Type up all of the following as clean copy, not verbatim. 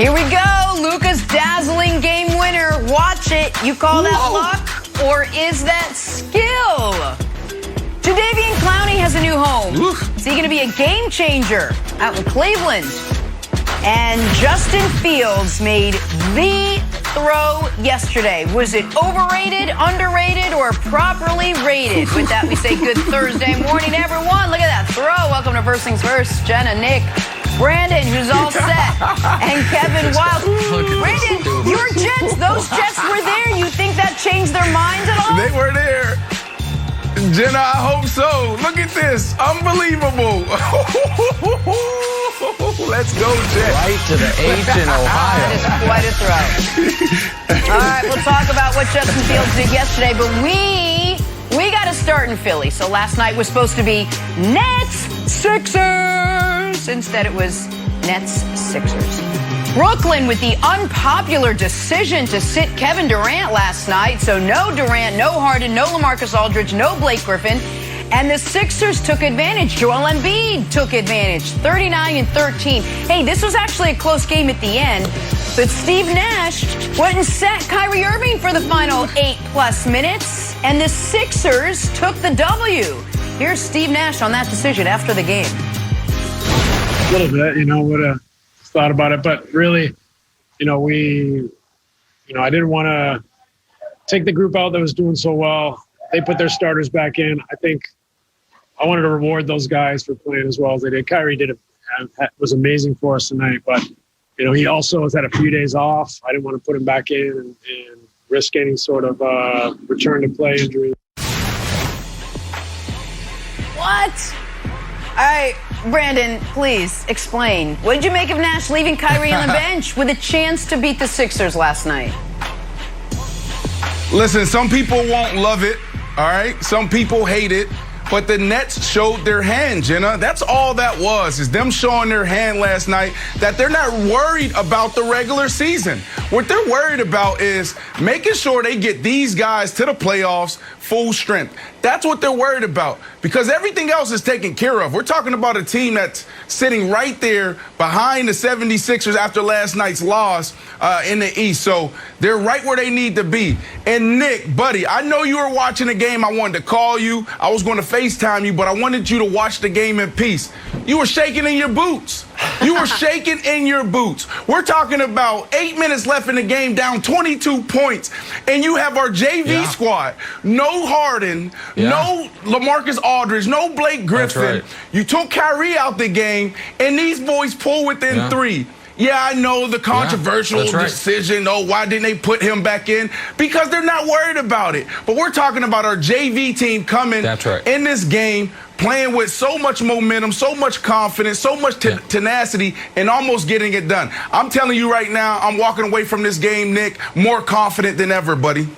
Here we go. Luka's dazzling game winner. Watch it. You call that luck, or is that skill? Jadeveon Clowney has a new home. Is he going to be a game changer out in Cleveland? And Justin Fields made the throw yesterday. Was it overrated, underrated, or properly rated? With that, we say good Thursday morning, everyone. Look at that throw. Welcome to First Things First. Jenna, Nick, Brandon, who's all set, and Kevin Wild. Brandon, your Jets, those Jets were there. You think that changed their minds at all? They were there. Jenna, I hope so. Look at this. Unbelievable. Let's go, Jets. Right to the H in Ohio. That is quite a throw. All right, we'll talk about what Justin Fields did yesterday, but we got to start in Philly. So last night was supposed to be Nets Sixers. Instead, it was Nets Sixers. Brooklyn with the unpopular decision to sit Kevin Durant last night. So no Durant, no Harden, no LaMarcus Aldridge, no Blake Griffin. And the Sixers took advantage. Joel Embiid took advantage, 39-13. Hey, this was actually a close game at the end. But Steve Nash went and set Kyrie Irving for the final 8+ minutes. And the Sixers took the W. Here's Steve Nash on that decision after the game. A little bit, would have thought about it. But really, I didn't want to take the group out that was doing so well. They put their starters back in. I think I wanted to reward those guys for playing as well as they did. Kyrie was amazing for us tonight, but he also has had a few days off. I didn't want to put him back in and risk any sort of return to play injury. What? All right, Brandon, please explain. What did you make of Nash leaving Kyrie on the bench with a chance to beat the Sixers last night? Listen, some people won't love it, all right? Some people hate it. But the Nets showed their hand, Jenna. That's all that was, is them showing their hand last night that they're not worried about the regular season. What they're worried about is making sure they get these guys to the playoffs full strength. That's what they're worried about, because everything else is taken care of. We're talking about a team that's sitting right there behind the 76ers after last night's loss in the East. So they're right where they need to be. And Nick, buddy, I know you were watching the game. I wanted to call you. I was going to FaceTime you, but I wanted you to watch the game in peace. You were shaking in your boots. You were shaking in your boots. We're talking about 8 minutes left in the game, down 22 points. And you have our JV squad. No Harden, no LaMarcus Aldridge, no Blake Griffin. Right. You took Kyrie out the game, and these boys pull within 3. Yeah, I know the controversial decision. Oh, why didn't they put him back in? Because they're not worried about it. But we're talking about our JV team coming in this game, playing with so much momentum, so much confidence, so much tenacity, and almost getting it done. I'm telling you right now, I'm walking away from this game, Nick, more confident than ever, buddy.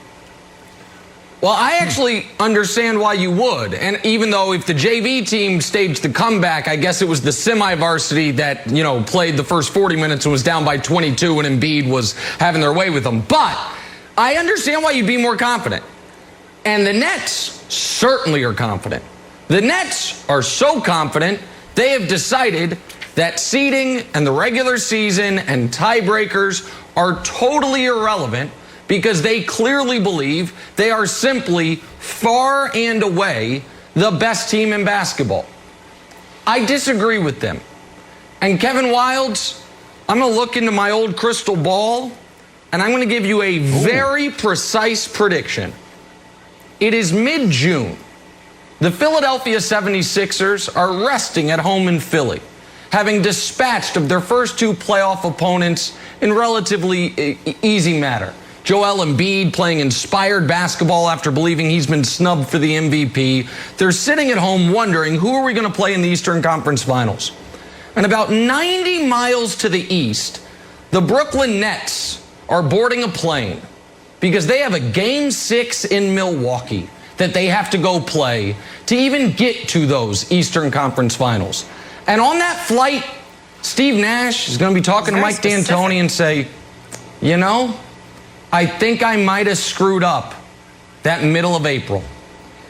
Well, I actually understand why you would. And even though if the JV team staged the comeback, I guess it was the semi-varsity that, played the first 40 minutes and was down by 22 and Embiid was having their way with them. But I understand why you'd be more confident. And the Nets certainly are confident. The Nets are so confident, they have decided that seeding and the regular season and tiebreakers are totally irrelevant, because they clearly believe they are simply far and away the best team in basketball. I disagree with them. And Kevin Wildes, I'm going to look into my old crystal ball, and I'm going to give you a very precise prediction. It is mid-June. The Philadelphia 76ers are resting at home in Philly, having dispatched of their first 2 playoff opponents in relatively easy manner. Joel Embiid playing inspired basketball after believing he's been snubbed for the MVP. They're sitting at home wondering, who are we going to play in the Eastern Conference Finals? And about 90 miles to the east, the Brooklyn Nets are boarding a plane because they have a Game 6 in Milwaukee that they have to go play to even get to those Eastern Conference Finals. And on that flight, Steve Nash is going to be talking to Mike D'Antoni and say, I think I might have screwed up that middle of April.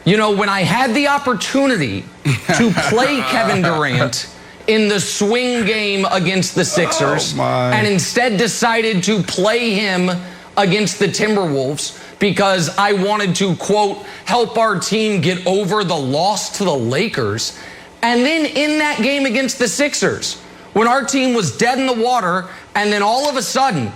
When I had the opportunity to play Kevin Durant in the swing game against the Sixers and instead decided to play him against the Timberwolves because I wanted to, quote, help our team get over the loss to the Lakers. And then in that game against the Sixers, when our team was dead in the water, and then all of a sudden,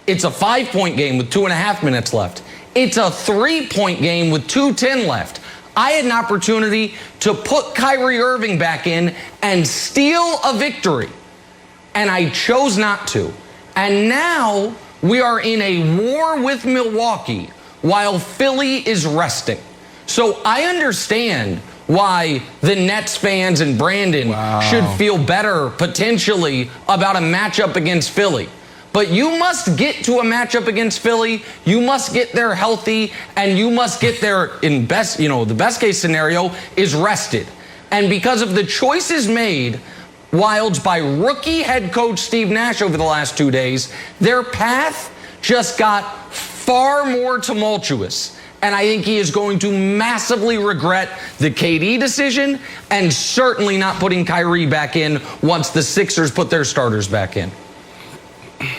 it's a 5-point game with 2.5 minutes left. It's a 3-point game with 2:10 left. I had an opportunity to put Kyrie Irving back in and steal a victory, and I chose not to. And now we are in a war with Milwaukee while Philly is resting. So I understand why the Nets fans and Brandon should feel better potentially about a matchup against Philly. But you must get to a matchup against Philly. You must get there healthy, and you must get there in the best case scenario is rested. And because of the choices made, Wilds, by rookie head coach Steve Nash over the last 2 days, their path just got far more tumultuous. And I think he is going to massively regret the KD decision and certainly not putting Kyrie back in once the Sixers put their starters back in.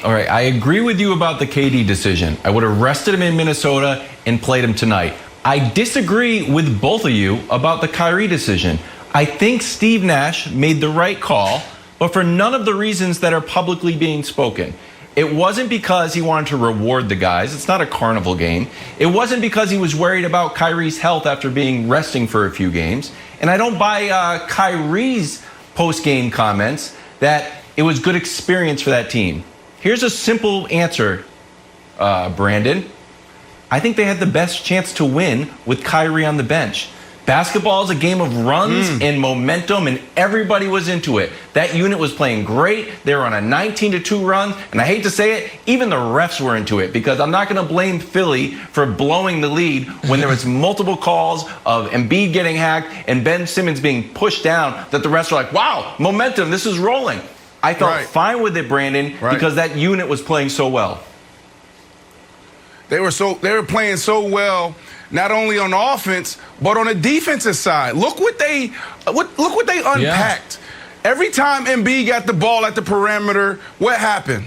All right, I agree with you about the KD decision. I would have rested him in Minnesota and played him tonight. I disagree with both of you about the Kyrie decision. I think Steve Nash made the right call, but for none of the reasons that are publicly being spoken. It wasn't because he wanted to reward the guys. It's not a carnival game. It wasn't because he was worried about Kyrie's health after being resting for a few games. And I don't buy Kyrie's post-game comments that it was good experience for that team. Here's a simple answer, Brandon. I think they had the best chance to win with Kyrie on the bench. Basketball is a game of runs and momentum, and everybody was into it. That unit was playing great. They were on a 19-2 run, and I hate to say it, even the refs were into it, because I'm not going to blame Philly for blowing the lead when there was multiple calls of Embiid getting hacked and Ben Simmons being pushed down that the refs were like, wow, momentum, this is rolling. I felt fine with it, Brandon, because that unit was playing so well. They were playing so well, not only on offense but on the defensive side. Look what they unpacked. Every time Embiid got the ball at the perimeter, what happened?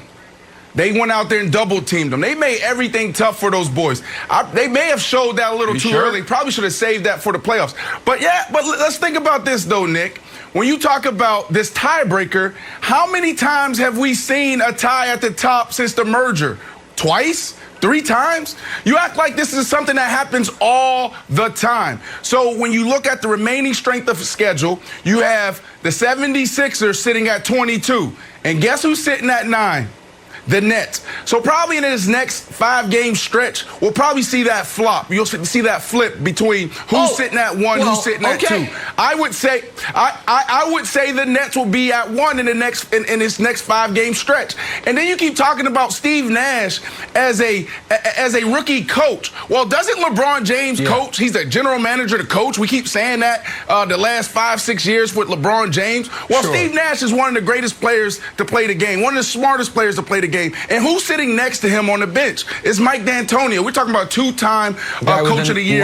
They went out there and double teamed them. They made everything tough for those boys. They may have showed that a little too early. Probably should have saved that for the playoffs. But let's think about this though, Nick. When you talk about this tiebreaker, how many times have we seen a tie at the top since the merger? Twice? 3 times? You act like this is something that happens all the time. So when you look at the remaining strength of the schedule, you have the 76ers sitting at 22. And guess who's sitting at 9? The Nets. So probably in this next 5-game stretch, we'll probably see that flop. You'll see that flip between who's sitting at 1, who's sitting at 2. I would say the Nets will be at 1 in this next 5-game stretch. And then you keep talking about Steve Nash as a rookie coach. Well, doesn't LeBron James coach? He's the general manager, the coach. We keep saying that the last 5-6 years with LeBron James. Well, Steve Nash is one of the greatest players to play the game, one of the smartest players to play the game. And who's sitting next to him on the bench? It's Mike D'Antonio. We're talking about 2-time coach of the year.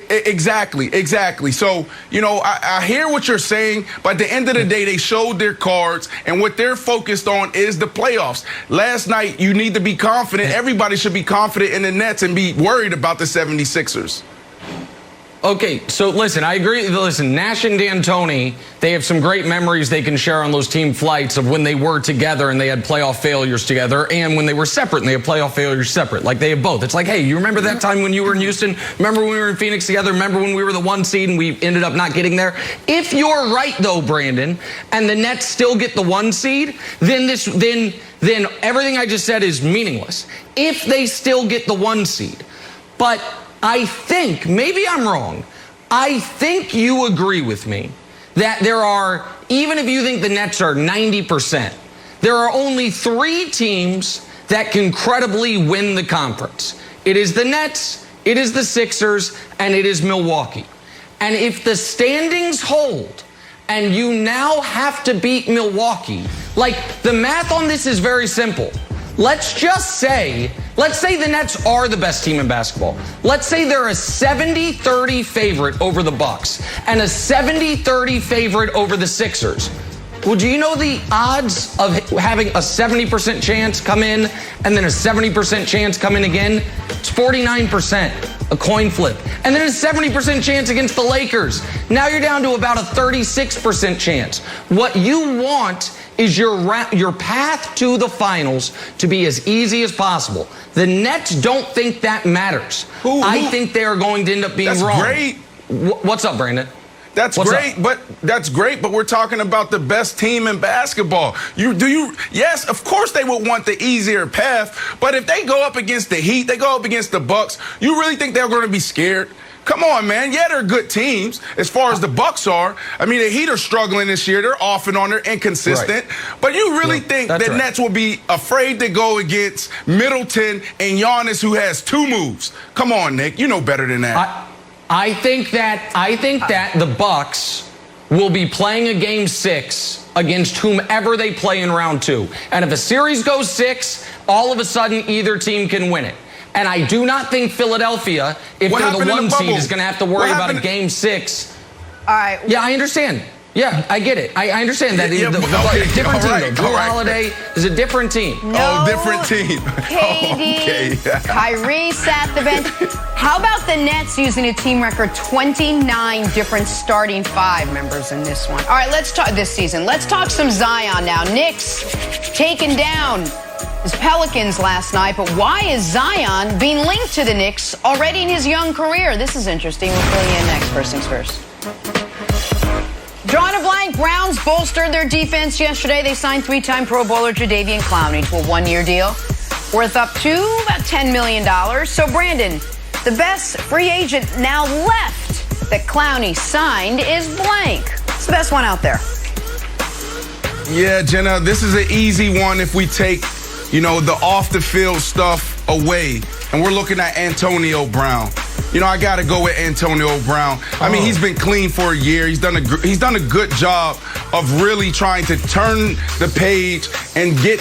Exactly. So, I hear what you're saying, but at the end of the day, they showed their cards, and what they're focused on is the playoffs. Last night, you need to be confident. Everybody should be confident in the Nets and be worried about the 76ers. Okay, so listen, I agree. Listen, Nash and D'Antoni, they have some great memories they can share on those team flights of when they were together and they had playoff failures together, and when they were separate and they had playoff failures separate. Like, they have both. It's like, hey, you remember that time when you were in Houston? Remember when we were in Phoenix together? Remember when we were the 1 seed and we ended up not getting there? If you're right, though, Brandon, and the Nets still get the 1 seed, then everything I just said is meaningless. If they still get the 1 seed. But I think, maybe I'm wrong, I think you agree with me that there are, even if you think the Nets are 90%, there are only 3 teams that can credibly win the conference. It is the Nets, it is the Sixers, and it is Milwaukee. And if the standings hold and you now have to beat Milwaukee, like, the math on this is very simple. Let's say the Nets are the best team in basketball. Let's say they're a 70-30 favorite over the Bucks and a 70-30 favorite over the Sixers. Well, do you know the odds of having a 70% chance come in and then a 70% chance come in again? It's 49%, a coin flip. And then a 70% chance against the Lakers. Now you're down to about a 36% chance. What you want is your path to the finals to be as easy as possible. The Nets don't think that matters. I think they are going to end up being wrong. That's great. What's up, Brandon? That's great, but we're talking about the best team in basketball. Yes, of course they would want the easier path, but if they go up against the Heat, they go up against the Bucks, you really think they're going to be scared? Come on, man. Yeah, they're good teams as far as the Bucks are. I mean, the Heat are struggling this year. They're off and on. They're inconsistent. Right. But you really think that Nets will be afraid to go against Middleton and Giannis, who has 2 moves? Come on, Nick. You know better than that. I think that the Bucks will be playing a game 6 against whomever they play in round 2. And if a series goes 6, all of a sudden either team can win it. And I do not think Philadelphia, if they're the 1 seed, is going to have to worry about a game 6. All right. Yeah, I understand. Yeah, I get it. I understand that. Different team, though. Drew Holiday is a different team. No, different team. KD, Kyrie sat the bench. How about the Nets using a team record 29 different starting 5 members in this one? All right, let's talk this season. Let's talk some Zion now. Knicks taken down his Pelicans last night, but why is Zion being linked to the Knicks already in his young career? This is interesting. We'll fill you in next. First things first. Drawing a blank, Browns bolstered their defense yesterday. They signed 3-time Pro Bowler Jadeveon Clowney to a 1-year deal worth up to about $10 million. So, Brandon, the best free agent now left that Clowney signed is blank. It's the best one out there. Yeah, Jenna, this is an easy one if we take, the off-the-field stuff away. And we're looking at Antonio Brown. I got to go with Antonio Brown. I mean, he's been clean for a year. He's done a good job of really trying to turn the page and get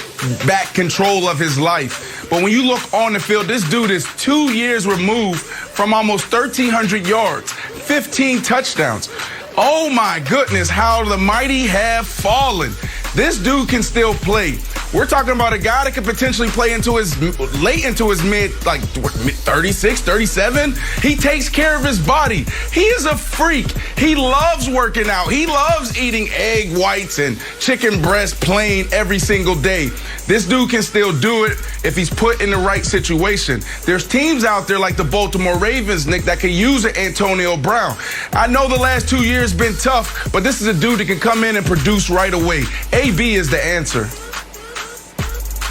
back control of his life. But when you look on the field, this dude is 2 years removed from almost 1,300 yards, 15 touchdowns. Oh, my goodness, how the mighty have fallen. This dude can still play. We're talking about a guy that could potentially play late into his mid, 36, 37. He takes care of his body. He is a freak. He loves working out. He loves eating egg whites and chicken breast plain every single day. This dude can still do it if he's put in the right situation. There's teams out there like the Baltimore Ravens, Nick, that can use an Antonio Brown. I know the last 2 years been tough, but this is a dude that can come in and produce right away. AB is the answer.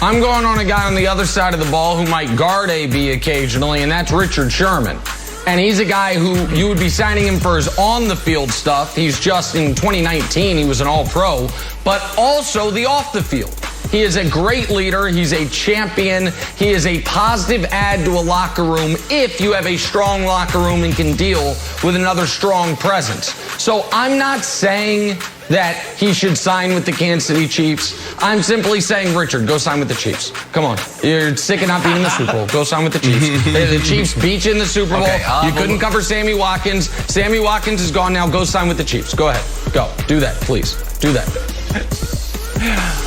I'm going on a guy on the other side of the ball who might guard AB occasionally, and that's Richard Sherman. And he's a guy who you would be signing him for his on-the-field stuff. He's just, in 2019, he was an all-pro, but also the off-the-field. He is a great leader. He's a champion. He is a positive add to a locker room if you have a strong locker room and can deal with another strong presence. So I'm not saying that he should sign with the Kansas City Chiefs. I'm simply saying, Richard, go sign with the Chiefs. Come on. You're sick of not being in the Super Bowl. Go sign with the Chiefs. The Chiefs beat you in the Super Bowl. You couldn't cover Sammy Watkins. Sammy Watkins is gone now. Go sign with the Chiefs. Go ahead. Go. Do that, please. Do that.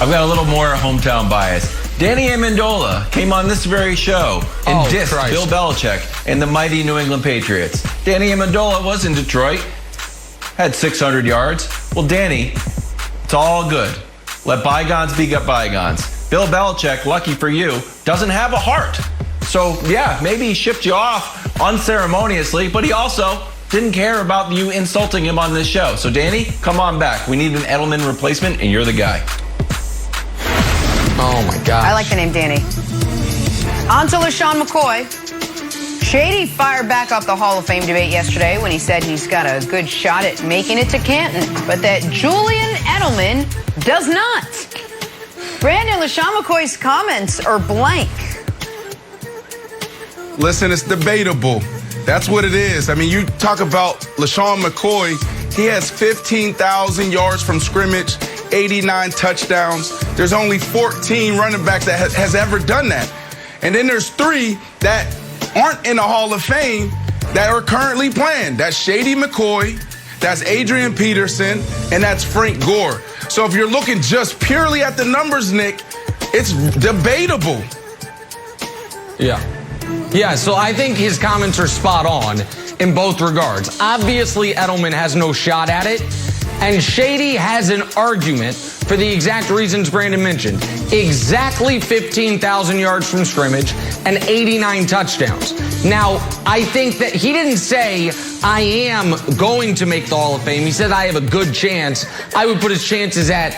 I've got a little more hometown bias. Danny Amendola came on this very show and dissed Bill Belichick and the mighty New England Patriots. Danny Amendola was in Detroit, had 600 yards. Well, Danny, it's all good. Let bygones be bygones. Bill Belichick, lucky for you, doesn't have a heart. So, yeah, maybe he shipped you off unceremoniously, but he also didn't care about you insulting him on this show. So, Danny, come on back. We need an Edelman replacement, and you're the guy. Oh, my God. I like the name Danny. On to LaShawn McCoy. Shady fired back up the Hall of Fame debate yesterday when he said he's got a good shot at making it to Canton, but that Julian Edelman does not. Brandon, LaShawn McCoy's comments are blank. Listen, it's debatable. That's what it is. I mean, you talk about LaShawn McCoy, he has 15,000 yards from scrimmage 89 touchdowns. There's only 14 running backs that has ever done that. And then there's 3 that aren't in the Hall of Fame that are currently playing. That's Shady McCoy, that's Adrian Peterson, and that's Frank Gore. So if you're looking just purely at the numbers, Nick, it's debatable. Yeah, so I think his comments are spot on in both regards. Obviously, Edelman has no shot at it, and Shady has an argument for the exact reasons Brandon mentioned. Exactly 15,000 yards from scrimmage and 89 touchdowns. Now, I think that he didn't say, I am going to make the Hall of Fame. He said, I have a good chance. I would put his chances at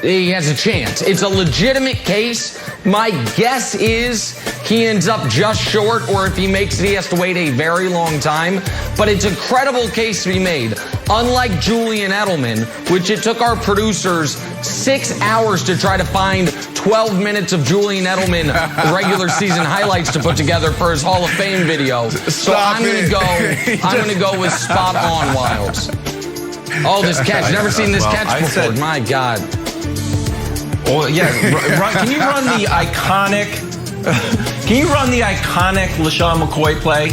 he has a chance. It's a legitimate case. My guess is he ends up just short, or if he makes it, he has to wait a very long time. But it's a credible case to be made. Unlike Julian Edelman, which it took our producers 6 hours to try to find 12 minutes of Julian Edelman regular season highlights to put together for his Hall of Fame video. So I'm going to go with spot on, Wilds. Oh, this catch. Never seen this catch before. My God. Well, yeah. Can you run the iconic? Can you run the iconic LaShawn McCoy play?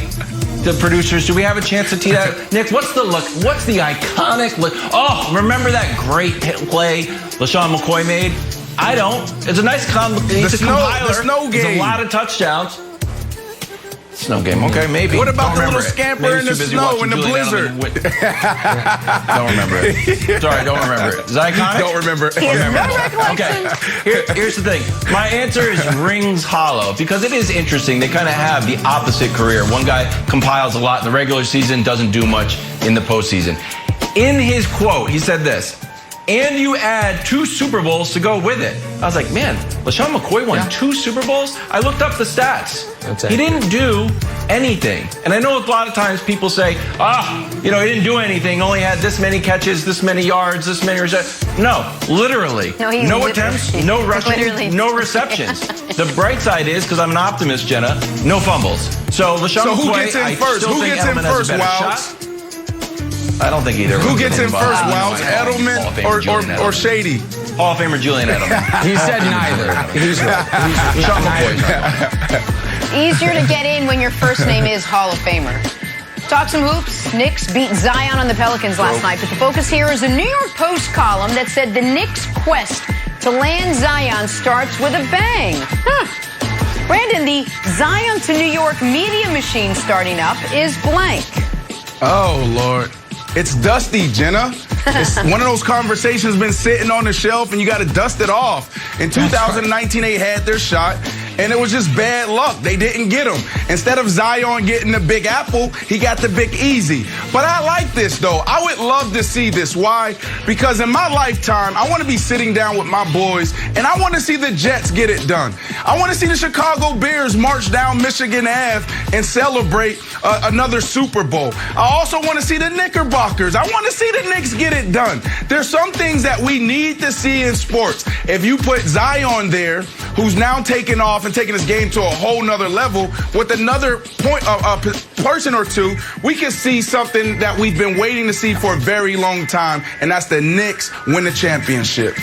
The producers, do we have a chance to tee that? Nick, what's the iconic? Oh, remember that great play LaShawn McCoy made? I don't. It's a nice compiler. The snow game. It's a lot of touchdowns. Snow game. Okay, maybe. What about the little scamper in the snow in the blizzard? Don't remember it. Sorry, don't remember it. Is that iconic? Don't remember it. Okay. Here's the thing. My answer is rings hollow because it is interesting. They kind of have the opposite career. One guy compiles a lot in the regular season, doesn't do much in the postseason. In his quote, he said this, and you add 2 Super Bowls to go with it. I was like, man, LaShawn McCoy won 2 Super Bowls? I looked up the stats. He didn't do anything. And I know a lot of times people say, he didn't do anything, only had this many catches, this many yards, this many receptions. No, literally. No attempts, no rushing, no receptions. The bright side is, because I'm an optimist, Jenna, no fumbles. So LaShawn McCoy, who gets in first? Who gets in first, Wilds? I don't think either. Who gets in first, Wilds? Edelman or Shady? Hall of Famer Julian Edelman. He said neither. He's Easier to get in when your first name is Hall of Famer. Talk some hoops. Knicks beat Zion on the Pelicans last night, but the focus here is a New York Post column that said the Knicks' quest to land Zion starts with a bang. Brandon, the Zion to New York media machine starting up is blank. Oh, Lord. It's dusty, Jenna. It's one of those conversations been sitting on the shelf and you got to dust it off. In 2019, they had their shot and it was just bad luck. They didn't get him. Instead of Zion getting the big apple, he got the big easy. But I like this, though. I would love to see this. Why? Because in my lifetime, I want to be sitting down with my boys and I want to see the Jets get it done. I want to see the Chicago Bears march down Michigan Ave and celebrate another Super Bowl. I also want to see the Knickerbockers. I want to see the Knicks get it done. There's some things that we need to see in sports. If you put Zion there, who's now taking off and taking his game to a whole nother level, with another person or two, we can see something that we've been waiting to see for a very long time, and that's the Knicks win the championship.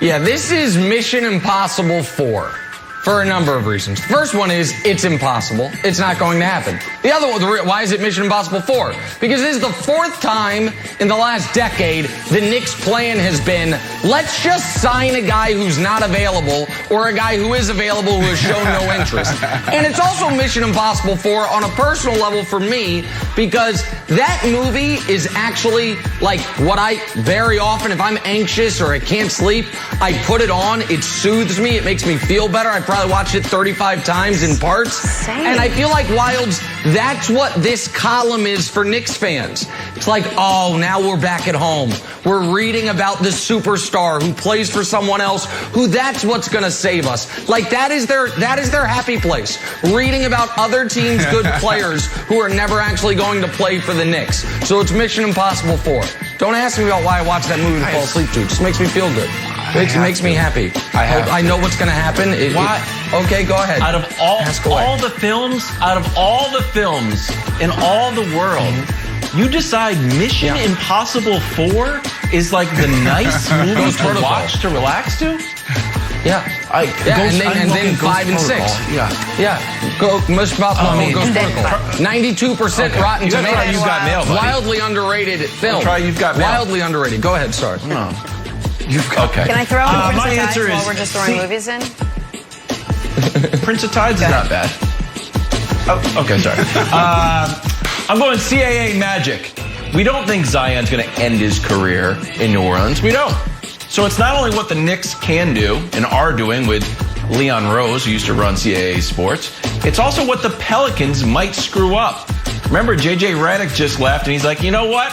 Yeah, this is Mission Impossible 4 for a number of reasons. The first one is it's impossible. It's not going to happen. The other one, why is it Mission Impossible 4? Because this is the 4th time in the last decade the Knicks' plan has been, let's just sign a guy who's not available or a guy who is available who has shown no interest. And it's also Mission Impossible 4 on a personal level for me because that movie is actually like what I very often, if I'm anxious or I can't sleep, I put it on. It soothes me. It makes me feel better. I probably watched it 35 times in parts. Same. And I feel like, Wilds, that's what this column is for Knicks fans. It's like, oh, now we're back at home. We're reading about the superstar who plays for someone else, who that's what's going to save us. Like, that is their happy place. Reading about other teams' good players who are never actually going to play for the Knicks. So it's Mission Impossible 4. Don't ask me about why I watch that movie to fall asleep to. It just makes me feel good. It makes me happy. I know what's going to happen. Okay, go ahead. Out of all the films in all the world, You decide Mission Impossible 4 is like the nice movie to watch to relax to? Yeah. And then 5 and 6. Yeah. Go Mission Impossible Ghost Protocol. 92% Rotten Tomatoes. You've Got Mail, buddy. Wildly underrated film. Try You've Got Mail. Wildly underrated. Go ahead, sorry. Okay. Can I throw in my Prince of answer Tides while is we're just throwing movies in? Prince of Tides is not bad. Oh, okay, sorry. I'm going CAA Magic. We don't think Zion's going to end his career in New Orleans. We don't. So it's not only what the Knicks can do and are doing with Leon Rose, who used to run CAA Sports, it's also what the Pelicans might screw up. Remember, JJ Redick just left, and he's like, you know what?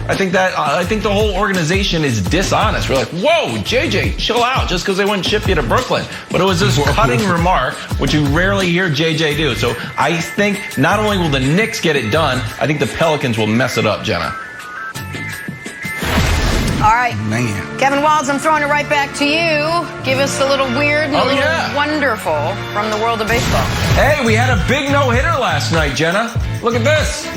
I think the whole organization is dishonest. We're like, whoa, JJ, chill out, just because they wouldn't ship you to Brooklyn. But it was this cutting remark, which you rarely hear JJ do. So I think not only will the Knicks get it done, I think the Pelicans will mess it up, Jenna. All right. Man. Kevin Wildes, I'm throwing it right back to you. Give us a little weird and a little wonderful from the world of baseball. Hey, we had a big no-hitter last night, Jenna. Look at this.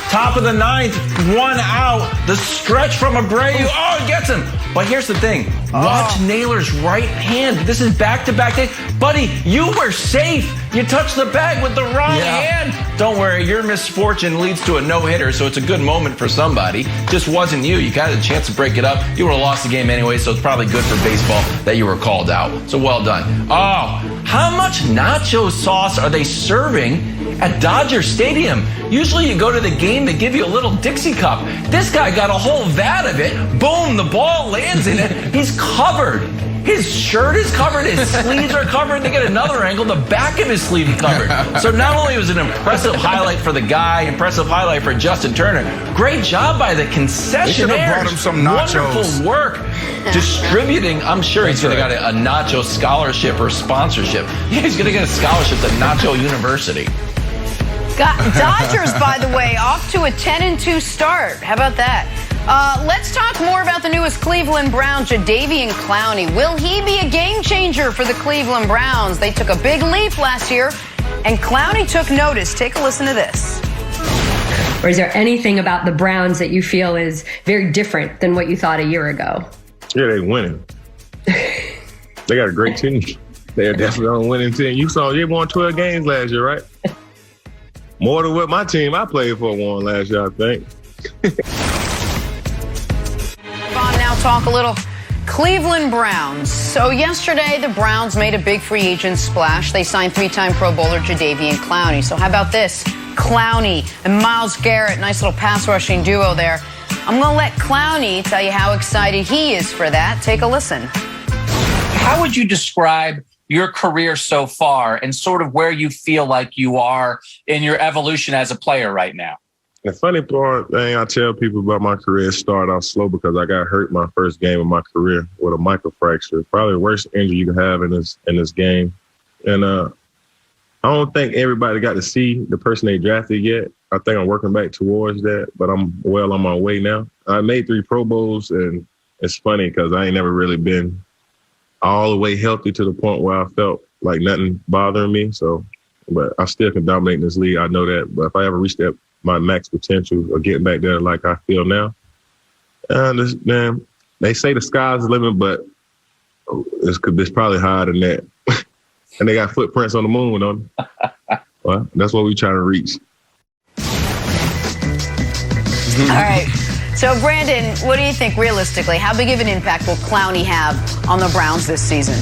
Top of the ninth, 1 out. The stretch from Abreu. Oh, he gets him. But here's the thing. Watch Naylor's right hand. This is back-to-back day. Buddy, you were safe. You touched the bag with the wrong hand. Don't worry, your misfortune leads to a no-hitter, so it's a good moment for somebody. Just wasn't you. You got a chance to break it up. You would have lost the game anyway, so it's probably good for baseball that you were called out. So well done. Oh, how much nacho sauce are they serving at Dodger Stadium? Usually you go to the game, they give you a little Dixie cup. This guy got a whole vat of it. Boom, the ball lands in it. He's covered. His shirt is covered, his sleeves are covered. They get another angle, the back of his sleeve is covered. So not only was it an impressive highlight for the guy, impressive highlight for Justin Turner, great job by the concessionaires. They should have brought him some nachos. Wonderful work distributing. I'm sure he's going to get a nacho scholarship or sponsorship. Yeah, he's going to get a scholarship to Nacho University. Dodgers, by the way, off to a 10-2 start. How about that? Let's talk more about the newest Cleveland Browns, Jadeveon Clowney. Will he be a game changer for the Cleveland Browns? They took a big leap last year, and Clowney took notice. Take a listen to this. Or is there anything about the Browns that you feel is very different than what you thought a year ago? Yeah, they winning. They got a great team. They're definitely on a winning team. You saw they won 12 games last year, right? More than what my team I played for won last year, I think. Now talk a little Cleveland Browns. So yesterday, the Browns made a big free agent splash. They signed 3-time Pro Bowler Jadeveon Clowney. So how about this? Clowney and Myles Garrett, nice little pass rushing duo there. I'm going to let Clowney tell you how excited he is for that. Take a listen. How would you describe your career so far and sort of where you feel like you are in your evolution as a player right now? The funny part thing I tell people about my career started off slow because I got hurt my first game of my career with a microfracture. Probably the worst injury you can have in this game. And I don't think everybody got to see the person they drafted yet. I think I'm working back towards that, but I'm well on my way now. I made 3 Pro Bowls, and it's funny because I ain't never really been all the way healthy to the point where I felt like nothing bothering me. So, but I still can dominate in this league. I know that. But if I ever reach that my max potential or getting back there like I feel now, man, they say the sky's the limit, but it's probably higher than that. And they got footprints on the moon, on it. Well, that's what we trying to reach. All right. So, Brandon, what do you think realistically? How big of an impact will Clowney have on the Browns this season?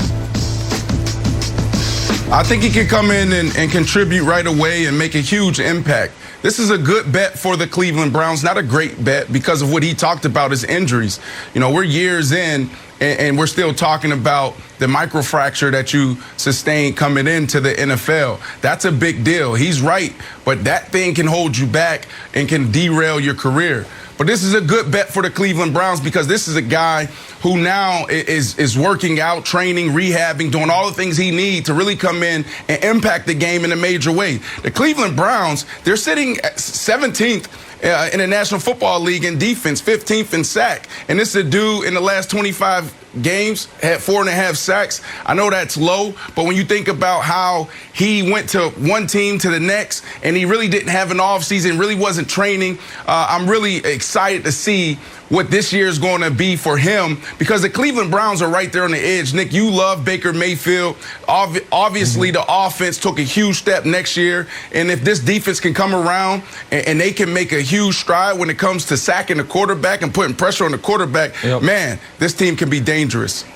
I think he can come in and contribute right away and make a huge impact. This is a good bet for the Cleveland Browns, not a great bet because of what he talked about, his injuries. You know, we're years in, and we're still talking about the microfracture that you sustained coming into the NFL. That's a big deal. He's right, but that thing can hold you back and can derail your career. But this is a good bet for the Cleveland Browns because this is a guy who now is working out, training, rehabbing, doing all the things he needs to really come in and impact the game in a major way. The Cleveland Browns, they're sitting at 17th in the National Football League in defense, 15th in sack. And this is a dude in the last 25 games, had 4.5 sacks. I know that's low, but when you think about how he went to one team to the next and he really didn't have an offseason, really wasn't training, I'm really excited to see what this year is going to be for him, because the Cleveland Browns are right there on the edge. Nick, you love Baker Mayfield. Obviously, the offense took a huge step next year, and if this defense can come around and they can make a huge stride when it comes to sacking the quarterback and putting pressure on the quarterback, man, this team can be dangerous.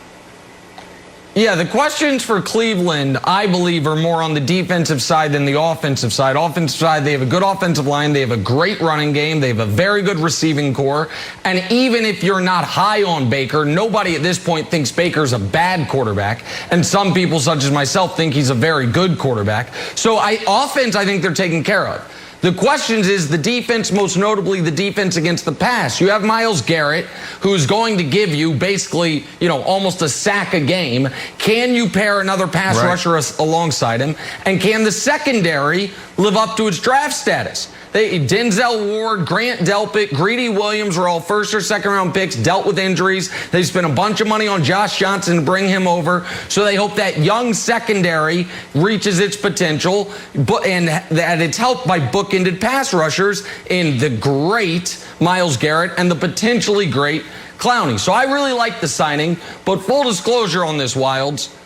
Yeah, the questions for Cleveland, I believe, are more on the defensive side than the offensive side. Offensive side, they have a good offensive line. They have a great running game. They have a very good receiving core. And even if you're not high on Baker, nobody at this point thinks Baker's a bad quarterback. And some people, such as myself, think he's a very good quarterback. So offense, I think they're taken care of. The question is the defense, most notably the defense against the pass. You have Myles Garrett, who's going to give you basically, almost a sack a game. Can you pair another pass rusher alongside him? And can the secondary live up to its draft status? Denzel Ward, Grant Delpit, Greedy Williams were all first or second round picks, dealt with injuries. They spent a bunch of money on Josh Johnson to bring him over. So they hope that young secondary reaches its potential, and that it's helped by bookended pass rushers in the great Myles Garrett and the potentially great Clowney. So I really like the signing, but full disclosure on this, Wilds,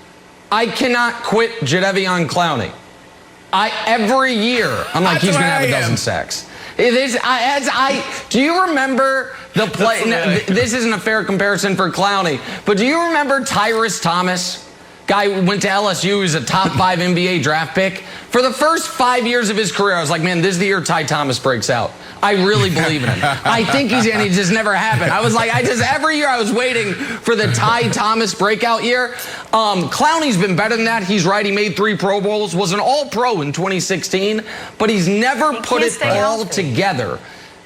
I cannot quit Jadeveon Clowney. Every year, I'm like, he's going to have a dozen sacks. Do you remember the play? This isn't a fair comparison for Clowney, but do you remember Tyrus Thomas? Guy went to LSU, he's a top 5 NBA draft pick. For the first 5 years of his career, I was like, man, this is the year Ty Thomas breaks out. I really believe in him. I think he's in. He just never happened. I was like, every year I was waiting for the Ty Thomas breakout year. Clowney's been better than that. He's right. He made 3 Pro Bowls, was an All-Pro in 2016, but he's never put it all together.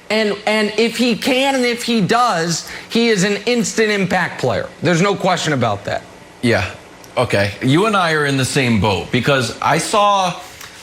And if he can and if he does, he is an instant impact player. There's no question about that. Yeah. Okay. You and I are in the same boat, because I saw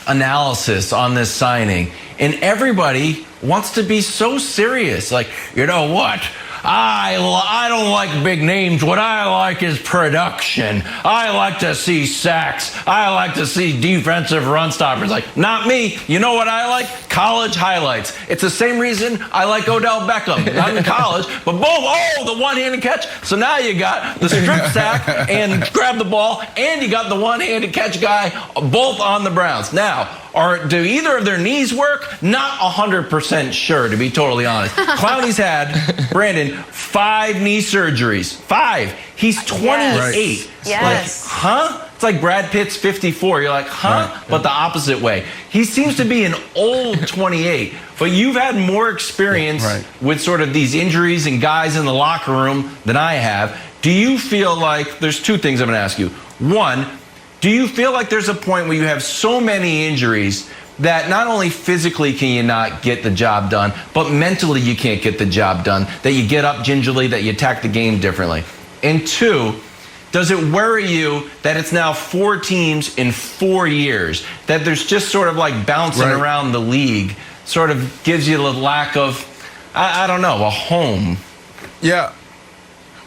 analysis on this signing, and everybody wants to be so serious. Like, you know what? I don't like big names. What I like is production. I like to see sacks. I like to see defensive run stoppers. Like, not me. You know what I like? College highlights. It's the same reason I like Odell Beckham. Not in college, but both. Oh, the one-handed catch. So now you got the strip sack and grab the ball, and you got the one-handed catch guy, both on the Browns. Now, do either of their knees work? Not 100% sure, to be totally honest. Clowney's had, Brandon, 5 knee surgeries. 5. He's 28. Yes. Like, huh? It's like Brad Pitt's 54. You're like, huh? Right. But the opposite way. He seems to be an old 28. But you've had more experience with sort of these injuries and guys in the locker room than I have. Do you feel like, there's 2 things I'm going to ask you. One, do you feel like there's a point where you have so many injuries that not only physically can you not get the job done, but mentally you can't get the job done, that you get up gingerly, that you attack the game differently? And 2, does it worry you that it's now 4 teams in 4 years, that there's just sort of like bouncing around the league, sort of gives you the lack of, I don't know, a home? Yeah.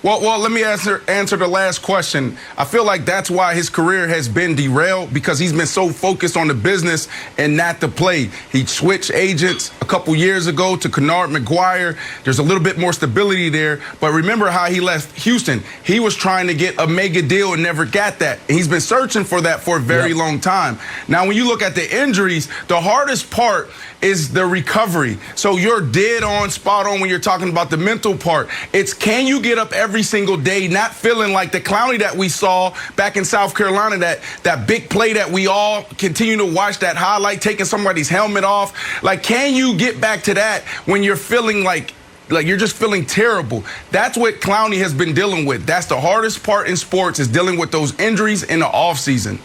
Well, let me answer the last question. I feel like that's why his career has been derailed, because he's been so focused on the business and not the play. He switched agents a couple years ago to Kennard McGuire. There's a little bit more stability there. But remember how he left Houston. He was trying to get a mega deal and never got that. And he's been searching for that for a very long time. Now, when you look at the injuries, the hardest part is the recovery. So you're dead on, spot on when you're talking about the mental part. It's, can you get up every single day not feeling like the Clowney that we saw back in South Carolina, that big play that we all continue to watch, that highlight, taking somebody's helmet off? Like, can you get back to that when you're feeling like you're just feeling terrible? That's what Clowney has been dealing with. That's the hardest part in sports, is dealing with those injuries in the offseason.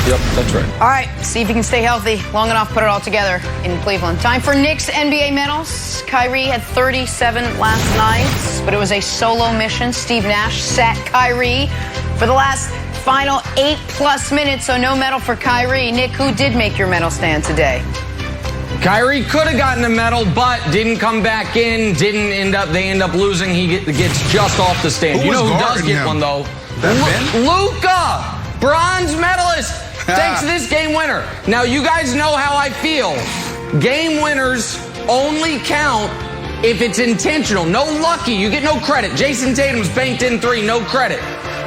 Yep, that's right. All right, see if you can stay healthy long enough, put it all together in Cleveland. Time for Knicks NBA medals. Kyrie had 37 last night, but it was a solo mission. Steve Nash sat Kyrie for the last final 8+ minutes, so no medal for Kyrie. Nick, who did make your medal stand today? Kyrie could have gotten a medal, but didn't come back in. They end up losing. He gets just off the stand. You know who does get one though? Luka, bronze medalist. Thanks to this game winner. Now you guys know how I feel. Game winners only count if it's intentional. No lucky. You get no credit. Jason Tatum's banked in 3. No credit.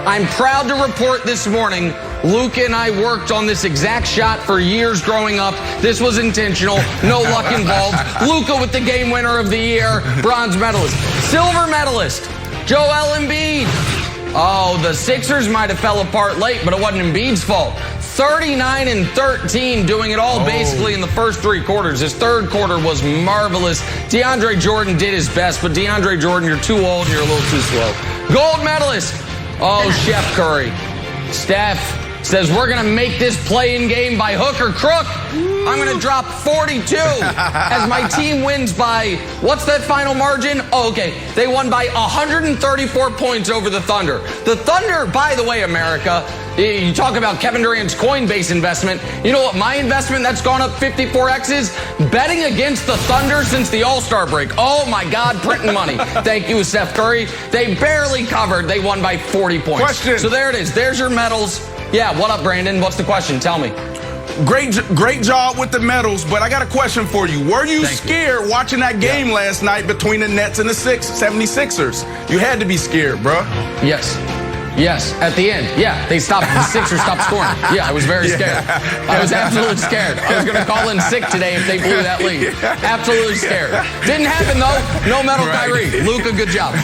I'm proud to report this morning, Luka and I worked on this exact shot for years growing up. This was intentional. No luck involved. Luka with the game winner of the year, bronze medalist. Silver medalist, Joel Embiid. Oh, the Sixers might have fell apart late, but it wasn't Embiid's fault. 39-13, doing it all basically in the first 3 quarters. His third quarter was marvelous. DeAndre Jordan did his best, but DeAndre Jordan, you're too old and you're a little too slow. Gold medalist. Oh, Chef Curry. Steph says, we're going to make this play-in game by hook or crook. I'm going to drop 42 as my team wins by, what's that final margin? Oh, okay. They won by 134 points over the Thunder. The Thunder, by the way, America, you talk about Kevin Durant's Coinbase investment. You know what my investment that's gone up 54x is? Betting against the Thunder since the All-Star break. Oh, my God, printing money. Thank you, Steph Curry. They barely covered. They won by 40 points. Question. So there it is. There's your medals. Yeah, what up, Brandon? What's the question? Tell me. Great job with the medals, but I got a question for you. Were you scared watching that game last night between the Nets and the 76ers? You had to be scared, bro. Yes, at the end. Yeah, the Sixers stopped scoring. Yeah, I was very scared. I was absolutely scared. I was going to call in sick today if they blew that lead. Absolutely scared. Didn't happen, though. No medal, Kyrie. Luka, good job.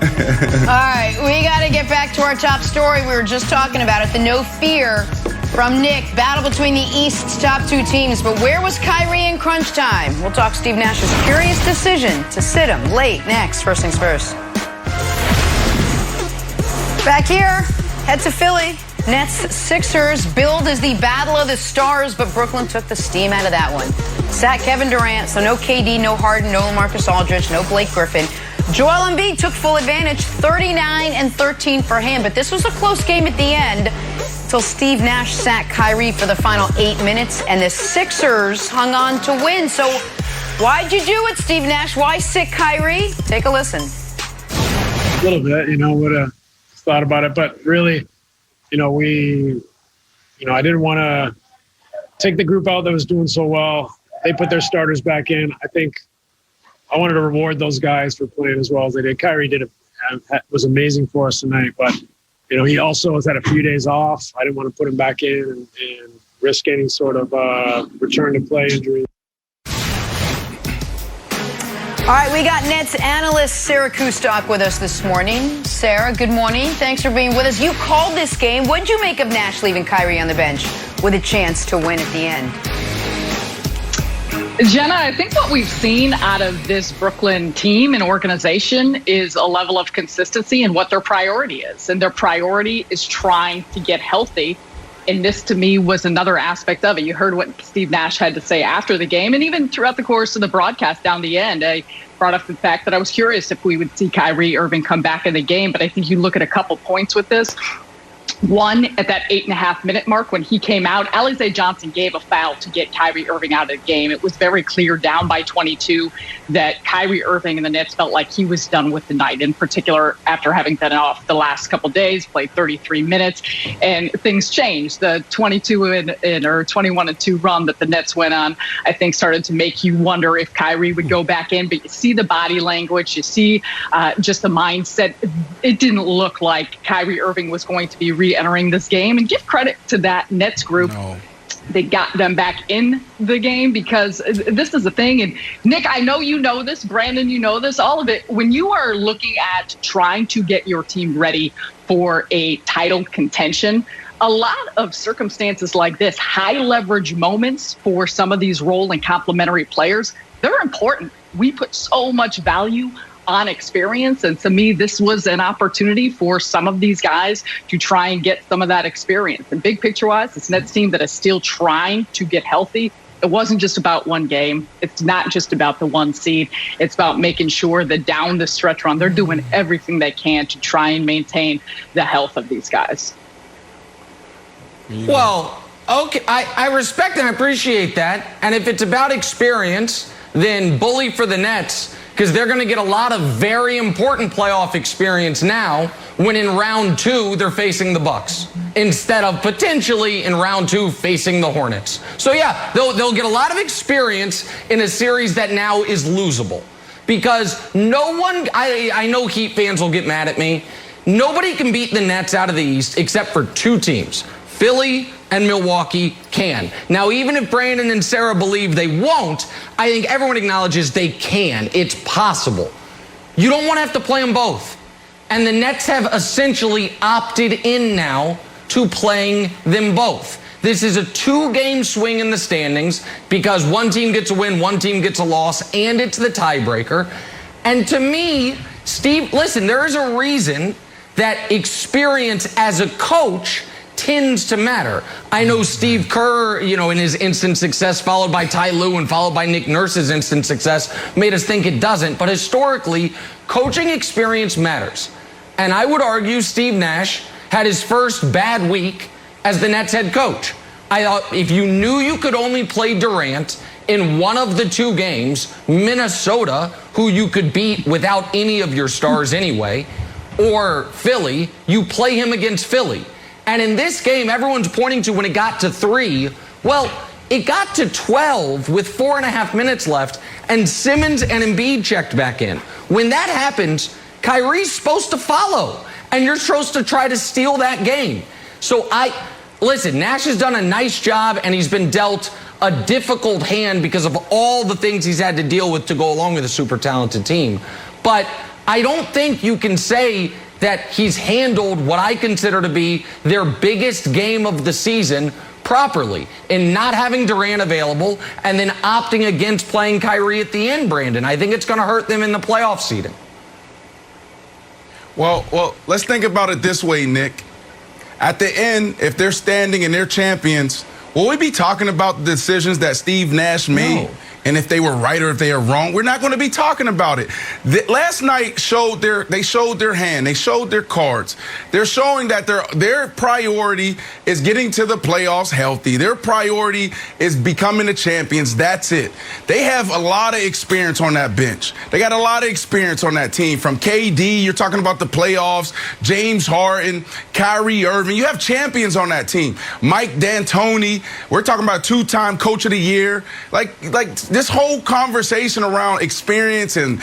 All right, we got to get back to our top story. We were just talking about it, the no fear from Nick. Battle between the East's top 2 teams. But where was Kyrie in crunch time? We'll talk Steve Nash's curious decision to sit him late. Next, first things first. Back here, head to Philly. Nets Sixers billed as the battle of the stars, but Brooklyn took the steam out of that one. Sat Kevin Durant, so no KD, no Harden, no LaMarcus Aldridge, no Blake Griffin. Joel Embiid took full advantage, 39-13 for him, but this was a close game at the end until Steve Nash sat Kyrie for the final 8 minutes, and the Sixers hung on to win. So why'd you do it, Steve Nash? Why sit Kyrie? Take a listen. A little bit, would have thought about it, but really, I didn't want to take the group out that was doing so well. They put their starters back in. I think I wanted to reward those guys for playing as well as they did. Kyrie was amazing for us tonight, but he also has had a few days off. I didn't want to put him back in and risk any sort of return to play injury. All right, we got Nets analyst Sarah Kustok with us this morning. Sarah, good morning. Thanks for being with us. You called this game. What did you make of Nash leaving Kyrie on the bench with a chance to win at the end? Jenna, I think what we've seen out of this Brooklyn team and organization is a level of consistency in what their priority is. And their priority is trying to get healthy. And this, to me, was another aspect of it. You heard what Steve Nash had to say after the game, and even throughout the course of the broadcast down the end. I brought up the fact that I was curious if we would see Kyrie Irving come back in the game. But I think you look at a couple points with this. One, at that 8.5-minute mark when he came out, Alize Johnson gave a foul to get Kyrie Irving out of the game. It was very clear down by 22 that Kyrie Irving and the Nets felt like he was done with the night, in particular after having been off the last couple of days, played 33 minutes, and things changed. The 21-2 run that the Nets went on, I think, started to make you wonder if Kyrie would go back in. But you see the body language, you see just the mindset. It didn't look like Kyrie Irving was going to be re-entering this game, and give credit to that Nets group. No. They got them back in the game, because this is the thing. And Nick, I know you know this. Brandon, you know this. All of it. When you are looking at trying to get your team ready for a title contention, a lot of circumstances like this, high leverage moments for some of these role and complementary players, they're important. We put so much value on experience. And to me, this was an opportunity for some of these guys to try and get some of that experience. And big picture wise, it's a Nets team that is still trying to get healthy. It wasn't just about one game. It's not just about the one seed. It's about making sure that down the stretch run, they're doing everything they can to try and maintain the health of these guys. Well, Okay, I respect and appreciate that. And if it's about experience, then bully for the Nets, because they're going to get a lot of very important playoff experience now when in round 2 they're facing the Bucks instead of potentially in round 2 facing the Hornets. So yeah, they'll get a lot of experience in a series that now is losable, because no one, I know Heat fans will get mad at me, nobody can beat the Nets out of the East except for 2 teams. Philly and Milwaukee can. Now, even if Brandon and Sarah believe they won't, I think everyone acknowledges they can. It's possible. You don't want to have to play them both. And the Nets have essentially opted in now to playing them both. This is a 2-game swing in the standings because one team gets a win, one team gets a loss, and it's the tiebreaker. And to me, Steve, listen, there is a reason that experience as a coach tends to matter. I know Steve Kerr, in his instant success, followed by Ty Lue and followed by Nick Nurse's instant success, made us think it doesn't. But historically, coaching experience matters. And I would argue Steve Nash had his first bad week as the Nets head coach. I thought if you knew you could only play Durant in one of the 2 games, Minnesota, who you could beat without any of your stars anyway, or Philly, you play him against Philly. And in this game, everyone's pointing to when it got to 3. Well, it got to 12 with 4.5 minutes left, and Simmons and Embiid checked back in. When that happens, Kyrie's supposed to follow, and you're supposed to try to steal that game. So listen, Nash has done a nice job, and he's been dealt a difficult hand because of all the things he's had to deal with to go along with a super talented team. But I don't think you can say that he's handled what I consider to be their biggest game of the season properly in not having Durant available and then opting against playing Kyrie at the end, Brandon. I think it's going to hurt them in the playoff seeding. Well, let's think about it this way, Nick. At the end, if they're standing and they're champions, will we be talking about the decisions that Steve Nash made? No. And if they were right or if they are wrong, we're not going to be talking about it. Last night they showed their hand. They showed their cards. They're showing that their priority is getting to the playoffs healthy. Their priority is becoming the champions. That's it. They have a lot of experience on that bench. They got a lot of experience on that team. From KD, you're talking about the playoffs, James Harden, Kyrie Irving. You have champions on that team. Mike D'Antoni. We're talking about 2-time coach of the year. Like this whole conversation around experience and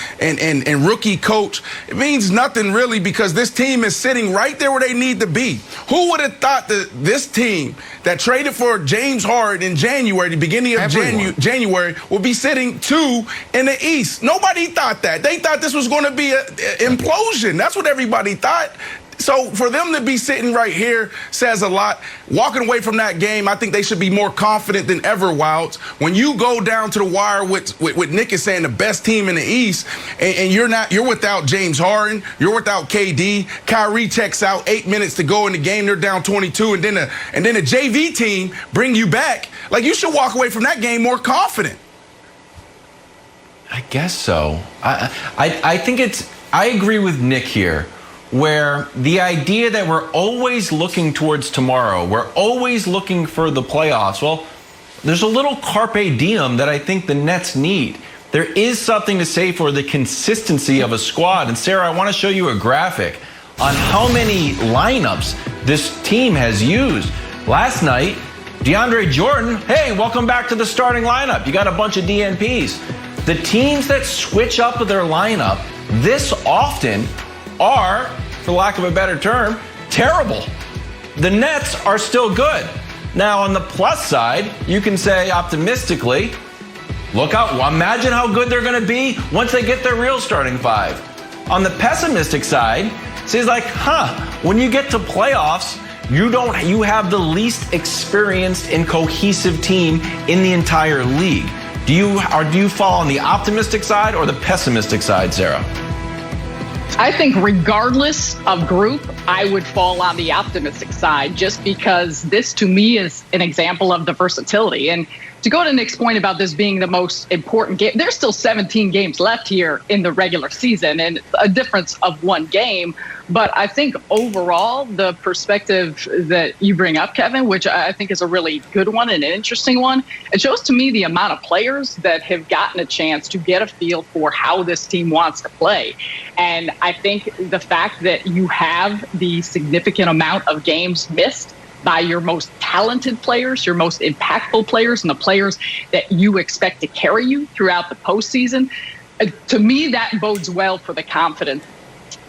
rookie coach, it means nothing really, because this team is sitting right there where they need to be. Who would have thought that this team that traded for James Harden in January, the beginning of January, would be sitting 2 in the East? Nobody thought that. They thought this was going to be an implosion. That's what everybody thought. So for them to be sitting right here says a lot. Walking away from that game, I think they should be more confident than ever, Wilds. When you go down to the wire with Nick is saying the best team in the East, and you're without James Harden, you're without KD, Kyrie checks out, 8 minutes to go in the game, they're down 22, and then a JV team bring you back. Like, you should walk away from that game more confident. I guess so. I think I agree with Nick here, where the idea that we're always looking towards tomorrow, we're always looking for the playoffs. Well, there's a little carpe diem that I think the Nets need. There is something to say for the consistency of a squad. And Sarah, I want to show you a graphic on how many lineups this team has used. Last night, DeAndre Jordan, hey, welcome back to the starting lineup. You got a bunch of DNPs. The teams that switch up their lineup this often are, for lack of a better term, terrible. The Nets are still good. Now, on the plus side, you can say optimistically, look out, imagine how good they're going to be once they get their real starting 5. On the pessimistic side, it's like, when you get to playoffs, you have the least experienced and cohesive team in the entire league. Do you fall on the optimistic side or the pessimistic side, Sarah? I think regardless of group, I would fall on the optimistic side, just because this to me is an example of the versatility. And to go to Nick's point about this being the most important game, there's still 17 games left here in the regular season and a difference of one game. But I think overall, the perspective that you bring up, Kevin, which I think is a really good one and an interesting one, it shows to me the amount of players that have gotten a chance to get a feel for how this team wants to play. And I think the fact that you have the significant amount of games missed by your most talented players, your most impactful players, and the players that you expect to carry you throughout the postseason. To me, that bodes well for the confidence